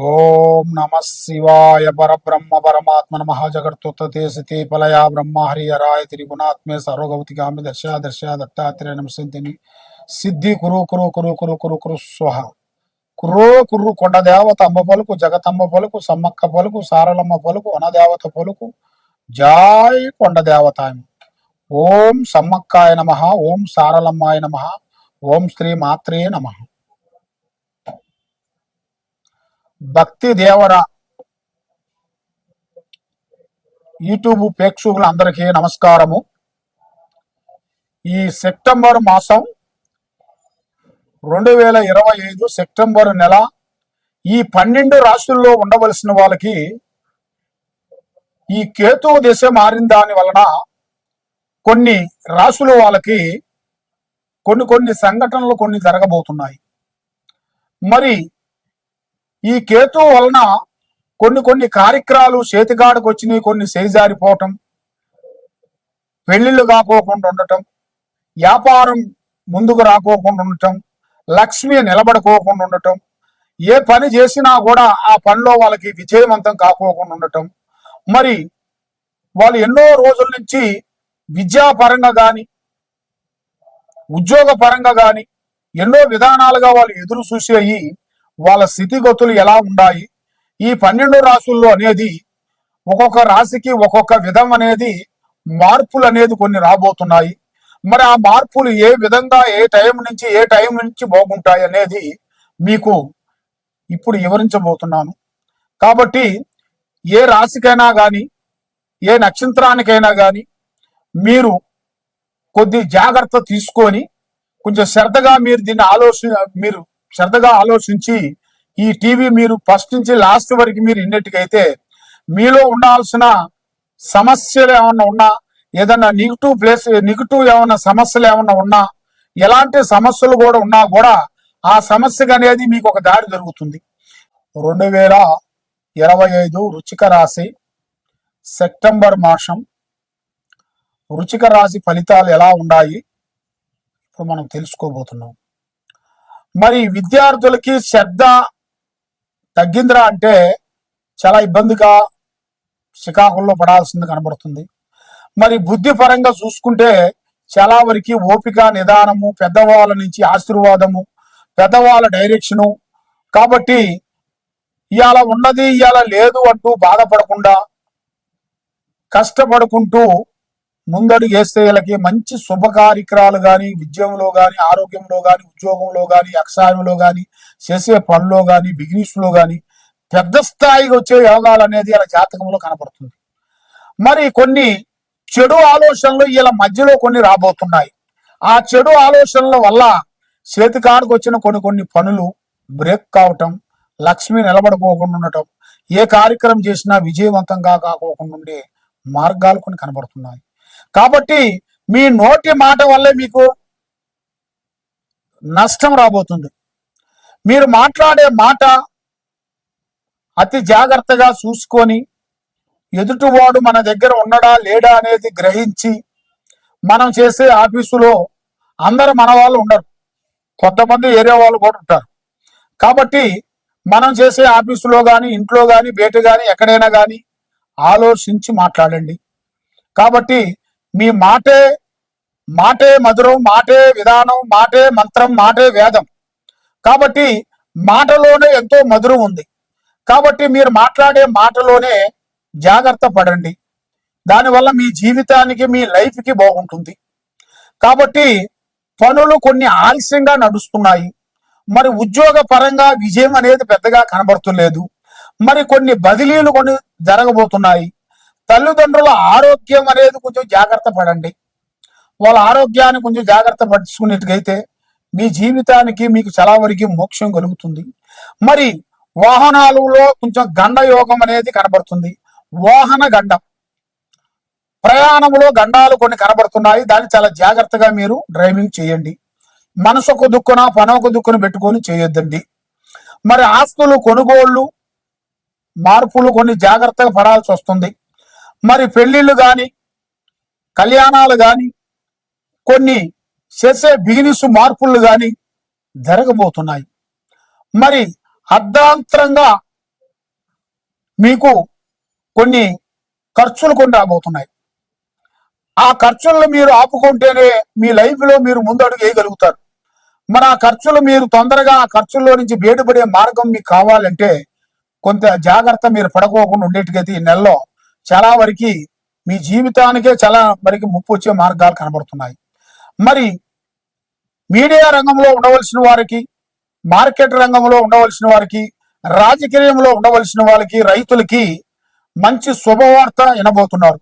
ఓం నమ శివాయ పరబ్రహ్మ పరమాత్మ నమ జగత్తుతే సతే ఫలయా బ్రహ్మ హరిహరాయ త్రిగుణాత్మే సర్వగౌతికామి దశ దశ దత్తాత్రేయ నమసింతిని సిద్ధి కురు కురు కురు కురు కురు కురు స్వహ కుర్రో కుర్రు కొండ దేవత అమ్మ పలుకు జగతమ్మ పలుకు సమ్మక్క పలుకు సారలమ్మ పలుకు వనదేవత పలుకు జాయ్ కొండ దేవత. ఓం సమ్మక్కాయ నమ, ఓం సారలమ్మాయ నమ, ఓం శ్రీ మాత్రే నమ. భక్తి దేవర యూట్యూబ్ ప్రేక్షకులందరికీ నమస్కారము. ఈ సెప్టెంబర్ మాసం 2025 సెప్టెంబర్ నెల ఈ 12 రాశుల్లో ఉండవలసిన వాళ్ళకి ఈ కేతు దశ మారిన దాని వలన కొన్ని రాశుల వాళ్ళకి కొన్ని సంఘటనలు కొన్ని జరగబోతున్నాయి. మరి ఈ కేతు వలన కొన్ని కార్యక్రమాలు చేతిగాడకు వచ్చినాయి, కొన్ని చేజారిపోవటం, పెళ్లిళ్ళు కాకోకుండా ఉండటం, వ్యాపారం ముందుకు రాకోకుండా ఉండటం, లక్ష్మి నిలబడుకోకుండా ఉండటం, ఏ పని చేసినా కూడా ఆ పనిలో వాళ్ళకి విజయవంతం కాకోకుండా ఉండటం. మరి వాళ్ళు ఎన్నో రోజుల నుంచి విద్యాపరంగా కానీ ఉద్యోగ పరంగా కానీ ఎన్నో విధానాలుగా వాళ్ళు ఎదురు చూసేయి వాళ్ళ స్థితిగతులు ఎలా ఉన్నాయి, ఈ 12 రాశుల్లో అనేది ఒక్కొక్క రాశికి ఒక్కొక్క విధం అనేది మార్పులు అనేది కొన్ని రాబోతున్నాయి. మరి ఆ మార్పులు ఏ విధంగా ఏ టైం నుంచి బాగుంటాయి అనేది మీకు ఇప్పుడు వివరించబోతున్నాను. కాబట్టి ఏ రాశికైనా కానీ ఏ నక్షత్రానికైనా కానీ మీరు కొద్ది జాగ్రత్త తీసుకొని కొంచెం శ్రద్ధగా మీరు దీన్ని శ్రద్ధగా ఆలోచించి ఈ టీవీ మీరు ఫస్ట్ నుంచి లాస్ట్ వరకు మీరు ఇన్నట్టుకైతే మీలో ఉండాల్సిన సమస్యలు ఏమన్నా ఉన్నా, ఏదన్నా నెగిటివ్ ఏమన్నా సమస్యలు ఏమన్నా ఉన్నా, ఎలాంటి సమస్యలు కూడా ఉన్నా కూడా ఆ సమస్యకు అనేది మీకు ఒక దారి దొరుకుతుంది. 2025 వృశ్చిక రాశి సెప్టెంబర్ మాసం వృశ్చిక రాశి ఫలితాలు ఎలా ఉన్నాయి ఇప్పుడు మనం తెలుసుకోబోతున్నాం. మరి విద్యార్థులకి శ్రద్ధ తగ్గిందిరా అంటే చాలా ఇబ్బందిగా శ్రీకాకుళంలో పడాల్సింది కనబడుతుంది. మరి బుద్ధి పరంగా చూసుకుంటే చాలా వరకు ఓపిక, నిదానము, పెద్దవాళ్ళ నుంచి ఆశీర్వాదము, పెద్దవాళ్ళ డైరెక్షను. కాబట్టి ఇవాళ ఉన్నది ఇవాళ లేదు అంటూ బాధపడకుండా కష్టపడుకుంటూ ముందడుగు వేస్తే వీళ్ళకి మంచి శుభ కార్యక్రమాలు కానీ విద్యంలో కానీ ఆరోగ్యంలో కానీ ఉద్యోగంలో కానీ వ్యవసాయంలో కానీ చేసే పనుల్లో కానీ బిజినెస్లో కానీ పెద్ద స్థాయికి వచ్చే యోగాలు అనేది ఇలా జాతకంలో కనపడుతుంది. మరి కొన్ని చెడు ఆలోచనలు వీళ్ళ మధ్యలో కొన్ని రాబోతున్నాయి. ఆ చెడు ఆలోచనల వల్ల చేతికాడికి వచ్చిన కొన్ని పనులు బ్రేక్ కావటం, లక్ష్మి నిలబడుకోకుండా ఉండటం, ఏ కార్యక్రమం చేసినా విజయవంతంగా కాకోకుండా ఉండే మార్గాలు కొన్ని కనబడుతున్నాయి. కాబట్టి మీ నోటి మాట వల్లే మీకు నష్టం రాబోతుంది. మీరు మాట్లాడే మాట అతి జాగ్రత్తగా చూసుకొని ఎదుటివాడు మన దగ్గర ఉన్నడా లేడా అనేది గ్రహించి, మనం చేసే ఆఫీసులో అందరూ మన వాళ్ళు ఉండరు, కొంతమంది ఏరియా వాళ్ళు కూడా ఉంటారు. కాబట్టి మనం చేసే ఆఫీసులో కానీ ఇంట్లో కానీ బయట కానీ ఎక్కడైనా కానీ ఆలోచించి మాట్లాడండి. కాబట్టి మీ మాటే మధురం, మాటే విధానం, మాటే మంత్రం, మాటే వేదం. కాబట్టి మాటలోనే ఎంతో మధురం ఉంది. కాబట్టి మీరు మాట్లాడే మాటలోనే జాగ్రత్త పడండి. దానివల్ల మీ జీవితానికి మీ లైఫ్కి బాగుంటుంది. కాబట్టి పనులు కొన్ని ఆలస్యంగా నడుస్తున్నాయి. మరి ఉద్యోగ పరంగా విజయం అనేది పెద్దగా కనబడుతులేదు. మరి కొన్ని బదిలీలు కొన్ని జరగబోతున్నాయి. తల్లిదండ్రుల ఆరోగ్యం అనేది కొంచెం జాగ్రత్త పడండి. వాళ్ళ ఆరోగ్యాన్ని కొంచెం జాగ్రత్త పరుచుకునేట్టుగైతే మీ జీవితానికి మీకు చాలా వరకు మోక్షం కలుగుతుంది. మరి వాహనాలలో కొంచెం గండ యోగం అనేది కనబడుతుంది. వాహన గండం, ప్రయాణంలో గండాలు కొన్ని కనబడుతున్నాయి. దాన్ని చాలా జాగ్రత్తగా మీరు డ్రైవింగ్ చేయండి. మనసుకు దుక్కున పనొక దుక్కున పెట్టుకొని చేయొద్దండి. మరి ఆస్తులు కొనుగోళ్లు మార్పులు కొన్ని జాగ్రత్తగా పడాల్సి వస్తుంది. మరి పెళ్లిళ్ళు కానీ కళ్యాణాలు కానీ కొన్ని చేసే బిజినెస్ మార్పులు కానీ జరగబోతున్నాయి. మరి అర్ధాంతరంగా మీకు కొన్ని ఖర్చులు కొన్ని రాబోతున్నాయి. ఆ ఖర్చులను మీరు ఆపుకుంటేనే మీ లైఫ్ లో మీరు ముందడుగు వేయగలుగుతారు. మరి ఆ ఖర్చులు మీరు తొందరగా ఆ ఖర్చుల్లో నుంచి బయటపడే మార్గం మీకు కావాలంటే కొంత జాగ్రత్త మీరు పడుకోకుండా ఉండేట్టుగైతే ఈ నెలలో చాలా వరకు మీ జీవితానికే చాలా వరకు ముప్పు వచ్చే మార్గాలు కనబడుతున్నాయి. మరి మీడియా రంగంలో ఉండవలసిన వారికి, మార్కెట్ రంగంలో ఉండవలసిన వారికి, రాజకీయంలో ఉండవలసిన వాళ్ళకి, రైతులకి మంచి శుభవార్త వినబోతున్నారు.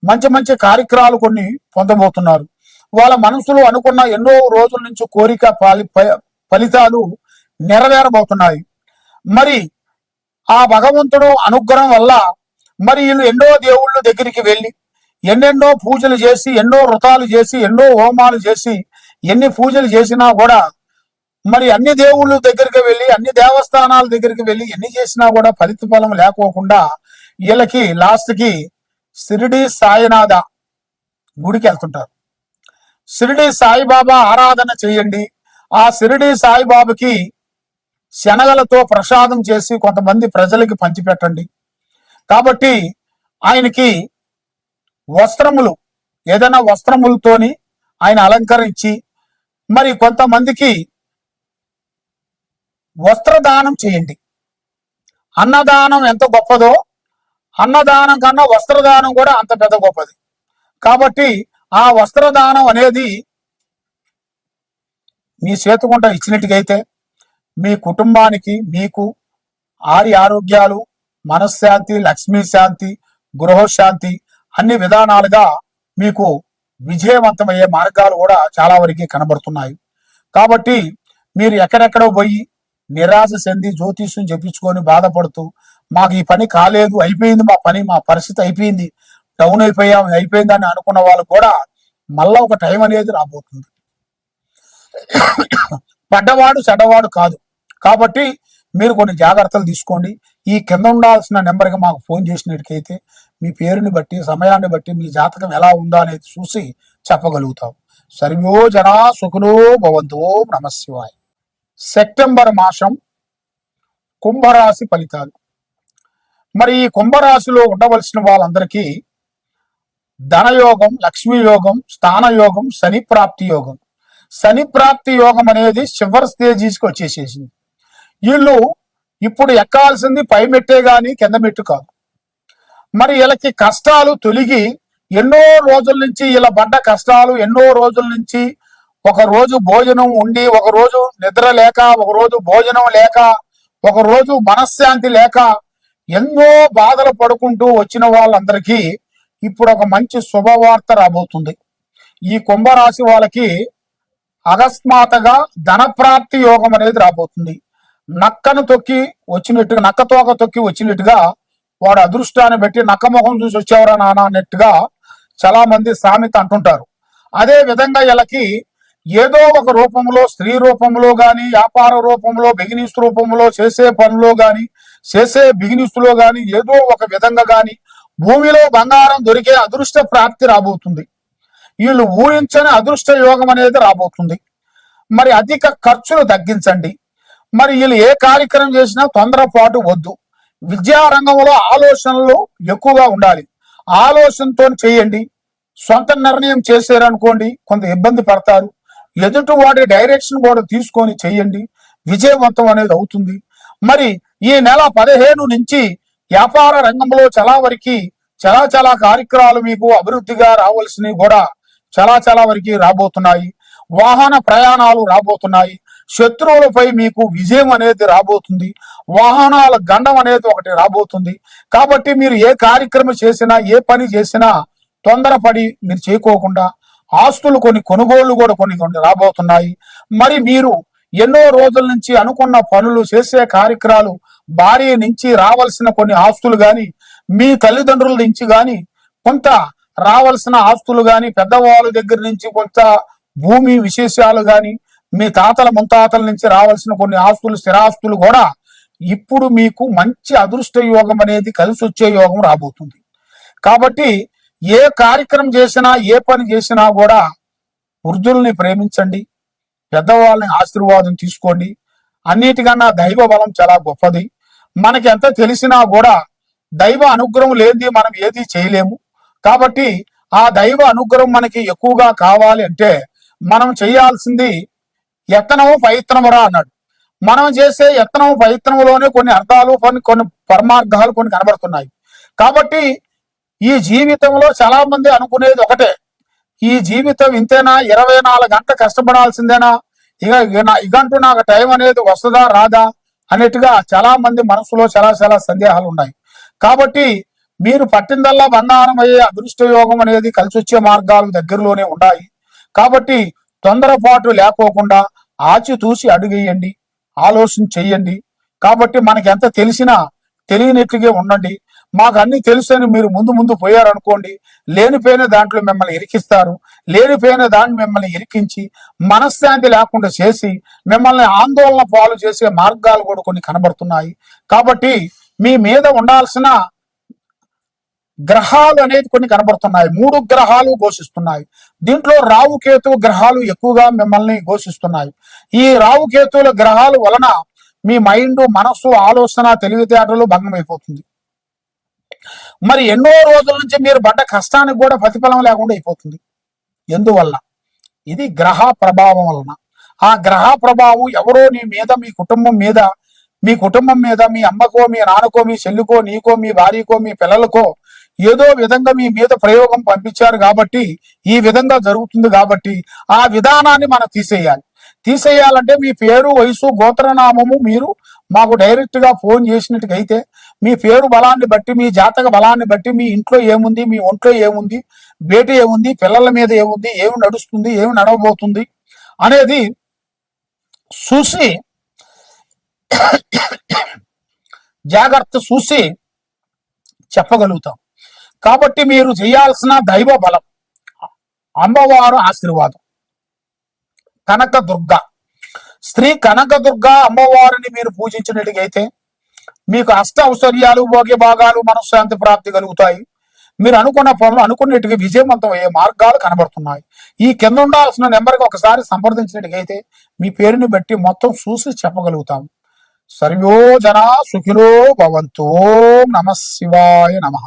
మంచి మంచి కార్యక్రమాలు కొన్ని పొందబోతున్నారు. వాళ్ళ మనసులో అనుకున్న ఎన్నో రోజుల నుంచి కోరిక ఫలితాలు నెరవేరబోతున్నాయి. మరి ఆ భగవంతుడు అనుగ్రహం వల్ల మరి వీళ్ళు ఎన్నో దేవుళ్ళ దగ్గరికి వెళ్ళి ఎన్నెన్నో పూజలు చేసి, ఎన్నో వ్రతాలు చేసి, ఎన్నో హోమాలు చేసి, ఎన్ని పూజలు చేసినా కూడా మరి అన్ని దేవుళ్ళ దగ్గరికి వెళ్ళి, అన్ని దేవస్థానాల దగ్గరికి వెళ్ళి ఎన్ని చేసినా కూడా ఫలిత ఫలం లేకోకుండా వీళ్ళకి లాస్ట్కి షిరిడి సాయినాథ గుడికి వెళ్తుంటారు. షిరిడి సాయిబాబా ఆరాధన చేయండి. ఆ షిరిడి సాయిబాబాకి శనగలతో ప్రసాదం చేసి కొంతమంది ప్రజలకి పంచిపెట్టండి. కాబట్టి ఆయనకి వస్త్రములు, ఏదైనా వస్త్రములతోని ఆయన అలంకరించి మరి కొంతమందికి వస్త్రదానం చేయండి. అన్నదానం ఎంత గొప్పదో అన్నదానం కన్నా వస్త్రదానం కూడా అంత పెద్ద గొప్పది. కాబట్టి ఆ వస్త్రదానం అనేది మీ చేతుకుంట ఇచ్చినట్టుగైతే మీ కుటుంబానికి, మీకు ఆరోగ్యాలు, మనశ్శాంతి, లక్ష్మీ శాంతి, గృహశాంతి అన్ని విధానాలుగా మీకు విజయవంతమయ్యే మార్గాలు కూడా చాలా వరకు కనబడుతున్నాయి. కాబట్టి మీరు ఎక్కడెక్కడో పోయి నిరాశ చెంది జ్యోతిష్యం చెప్పించుకొని బాధపడుతూ మాకు ఈ పని కాలేదు, అయిపోయింది మా పని, మా పరిస్థితి అయిపోయింది, డౌన్ అయిపోయిందని అనుకున్న వాళ్ళు కూడా మళ్ళా ఒక టైం అనేది రాబోతుంది. పడ్డవాడు చెడ్డవాడు కాదు. కాబట్టి మీరు కొన్ని జాగ్రత్తలు తీసుకోండి. ఈ కింద ఉండాల్సిన నెంబర్కి మాకు ఫోన్ చేసినట్టుకైతే మీ పేరుని బట్టి, సమయాన్ని బట్టి మీ జాతకం ఎలా ఉందా అనేది చూసి చెప్పగలుగుతాం. సర్వో జనా సుఖనో భవంతు. ఓం నమః శివాయ. సెప్టెంబర్ మాసం కుంభరాశి ఫలితాలు. మరి ఈ కుంభరాశిలో ఉండవలసిన వాళ్ళందరికీ ధనయోగం, లక్ష్మీ యోగం, స్థానయోగం, శని ప్రాప్తి యోగం. శని ప్రాప్తి యోగం అనేది చివరి స్టేజీస్కి వచ్చేసేసింది. వీళ్ళు ఇప్పుడు ఎక్కాల్సింది పై మెట్టే గాని కింద మెట్టు కాదు. మరి వీళ్ళకి కష్టాలు తొలగి ఎన్నో రోజుల నుంచి ఇలా పడ్డ కష్టాలు, ఎన్నో రోజుల నుంచి ఒక రోజు భోజనం ఉండి, ఒక రోజు నిద్ర లేక, ఒక రోజు భోజనం లేక, ఒక రోజు మనశ్శాంతి లేక ఎన్నో బాధలు పడుకుంటూ వచ్చిన వాళ్ళందరికీ ఇప్పుడు ఒక మంచి శుభవార్త రాబోతుంది. ఈ కుంభరాశి వాళ్ళకి అకస్మాత్తుగా ధనప్రాప్తి యోగం అనేది రాబోతుంది. నక్కను తొక్కి వచ్చినట్టుగా, నక్క తోక తొక్కి వచ్చినట్టుగా వాడు అదృష్టాన్ని బట్టి నక్క ముఖం చూసి వచ్చేవరా నాన్న అన్నట్టుగా చాలా మంది సామెత అంటుంటారు. అదే విధంగా వీళ్ళకి ఏదో ఒక రూపంలో, స్త్రీ రూపంలో గాని, వ్యాపార రూపంలో, బిజినెస్ రూపంలో, చేసే పనులో గాని, చేసే బిజినెస్ లో గాని, ఏదో ఒక విధంగా గాని భూమిలో బంగారం దొరికే అదృష్ట ప్రాప్తి రాబోతుంది. వీళ్ళు ఊహించని అదృష్ట యోగం అనేది రాబోతుంది. మరి అధిక ఖర్చులు తగ్గించండి. మరి వీళ్ళు ఏ కార్యక్రమం చేసినా తొందరపాటు వద్దు. విద్యారంగంలో ఆలోచనలు ఎక్కువగా ఉండాలి. ఆలోచనతో చేయండి. సొంత నిర్ణయం చేశారనుకోండి కొంత ఇబ్బంది పడతారు. ఎదుటి వాడి డైరెక్షన్ కూడా తీసుకొని చేయండి, విజయవంతం అనేది అవుతుంది. మరి ఈ నెల 15 నుంచి వ్యాపార రంగంలో చాలా వరకు చాలా కార్యక్రమాలు మీకు అభివృద్ధిగా రావాల్సినవి కూడా చాలా వరకు రాబోతున్నాయి. వాహన ప్రయాణాలు రాబోతున్నాయి. శత్రువులపై మీకు విజయం అనేది రాబోతుంది. వాహనాల గండం అనేది ఒకటి రాబోతుంది. కాబట్టి మీరు ఏ కార్యక్రమం చేసినా, ఏ పని చేసినా తొందరపడి మీరు చేయకోకుండా ఆస్తులు కొన్ని కొనుగోళ్లు కూడా కొన్ని రాబోతున్నాయి. మరి మీరు ఎన్నో రోజుల నుంచి అనుకున్న పనులు, చేసే కార్యక్రమాలు, భార్య నుంచి రావాల్సిన కొన్ని ఆస్తులు గాని, మీ తల్లిదండ్రుల నుంచి గాని కొంత రావాల్సిన ఆస్తులు గాని, పెద్దవాళ్ళ దగ్గర నుంచి కొంత భూమి విశేషాలు గాని, మీ తాతల ముత్తాతల నుంచి రావాల్సిన కొన్ని ఆస్తులు, స్థిరాస్తులు కూడా ఇప్పుడు మీకు మంచి అదృష్ట యోగం అనేది కలిసి వచ్చే యోగం రాబోతుంది. కాబట్టి ఏ కార్యక్రమం చేసినా, ఏ పని చేసినా కూడా వృద్ధుల్ని ప్రేమించండి, పెద్దవాళ్ళని ఆశీర్వాదం తీసుకోండి. అన్నిటికన్నా దైవ బలం చాలా గొప్పది. మనకి ఎంత తెలిసినా కూడా దైవ అనుగ్రహం లేనిది మనం ఏది చేయలేము. కాబట్టి ఆ దైవ అనుగ్రహం మనకి ఎక్కువగా కావాలి అంటే మనం చేయాల్సింది యత్నము ప్రయత్నమురా అన్నాడు. మనం చేసే యత్నం ప్రయత్నంలోనే కొన్ని అర్థాలు కొన్ని పరమార్థాలు కొన్ని కనబడుతున్నాయి. కాబట్టి ఈ జీవితంలో చాలా మంది అనుకునేది ఒకటే, ఈ జీవితం ఇంతేనా, 24 గంటలు కష్టపడాల్సిందేనా, ఇగంటూ నాకు టైం అనేది వస్తుందా రాదా అన్నట్టుగా చాలా మంది మనసులో చాలా చాలా సందేహాలు ఉన్నాయి. కాబట్టి మీరు పట్టిందల్లా బంగారం అయ్యే అదృష్ట యోగం అనేది కలిసి వచ్చే మార్గాలు దగ్గరలోనే ఉన్నాయి. కాబట్టి తొందరపాటు లేకోకుండా ఆచితూచి అడుగేయండి, ఆలోచన చెయ్యండి. కాబట్టి మనకి ఎంత తెలిసినా తెలియనట్లుగా ఉండండి. మాకు అన్ని తెలుసని మీరు ముందు ముందు పోయారనుకోండి, లేనిపోయిన దాంట్లో మిమ్మల్ని ఇరికిస్తారు. లేనిపోయిన దాన్ని మిమ్మల్ని ఇరికించి మనశ్శాంతి లేకుండా చేసి మిమ్మల్ని ఆందోళన పాలు చేసే మార్గాలు కూడా కొన్ని కనబడుతున్నాయి. కాబట్టి మీ మీద ఉండాల్సిన గ్రహాలు అనేది కొన్ని కనబడుతున్నాయి. 3 గ్రహాలు ఘోషిస్తున్నాయి. దీంట్లో రావుకేతు గ్రహాలు ఎక్కువగా మిమ్మల్ని ఘోషిస్తున్నాయి. ఈ రావుకేతువుల గ్రహాల వలన మీ మైండ్, మనస్సు, ఆలోచన, తెలివితేటలు భంగమైపోతుంది. మరి ఎన్నో రోజుల నుంచి మీరు పడ్డ కష్టానికి కూడా ప్రతిఫలం లేకుండా అయిపోతుంది. ఎందువల్ల? ఇది గ్రహ ప్రభావం వలన. ఆ గ్రహ ప్రభావం ఎవరో నీ మీద, మీ కుటుంబం మీద, మీ అమ్మకో, మీ నాన్నకో, మీ చెల్లికో, నీకో, మీ భార్యకో, మీ పిల్లలకో ఏదో విధంగా మీ మీద ప్రయోగం పంపించారు కాబట్టి ఈ విధంగా జరుగుతుంది. కాబట్టి ఆ విధానాన్ని మనం తీసేయాలంటే మీ పేరు, వయసు, గోత్రనామము మీరు మాకు డైరెక్ట్ గా ఫోన్ చేసినట్టుగైతే మీ పేరు బలాన్ని బట్టి, మీ జాతక బలాన్ని బట్టి, మీ ఇంట్లో ఏముంది, మీ ఒంట్లో ఏముంది, బేట ఏముంది, పిల్లల మీద ఏముంది, ఏమి నడుస్తుంది, ఏమి నడవబోతుంది అనేది చూసి జాగ్రత్త చూసి చెప్పగలుగుతాం. కాబట్టి మీరు చేయాల్సిన దైవ బలం, అమ్మవారు ఆశీర్వాదం, కనకదుర్గ, శ్రీ కనకదుర్గ అమ్మవారిని మీరు పూజించినట్టుగైతే మీకు అష్ట ఔశ్వర్యాలు, భోగ్య భాగాలు, మనశ్శాంతి ప్రాప్తి కలుగుతాయి. మీరు అనుకున్న పనులు అనుకున్నట్టుగా విజయవంతం అయ్యే మార్గాలు కనబడుతున్నాయి. ఈ కింద ఉండాల్సిన నెంబర్కి ఒకసారి సంప్రదించినట్టుగైతే మీ పేరుని బట్టి మొత్తం చూసి చెప్పగలుగుతాం. సర్వో జనా సుఖినో భవంతు. ఓం నమః శివాయ నమః.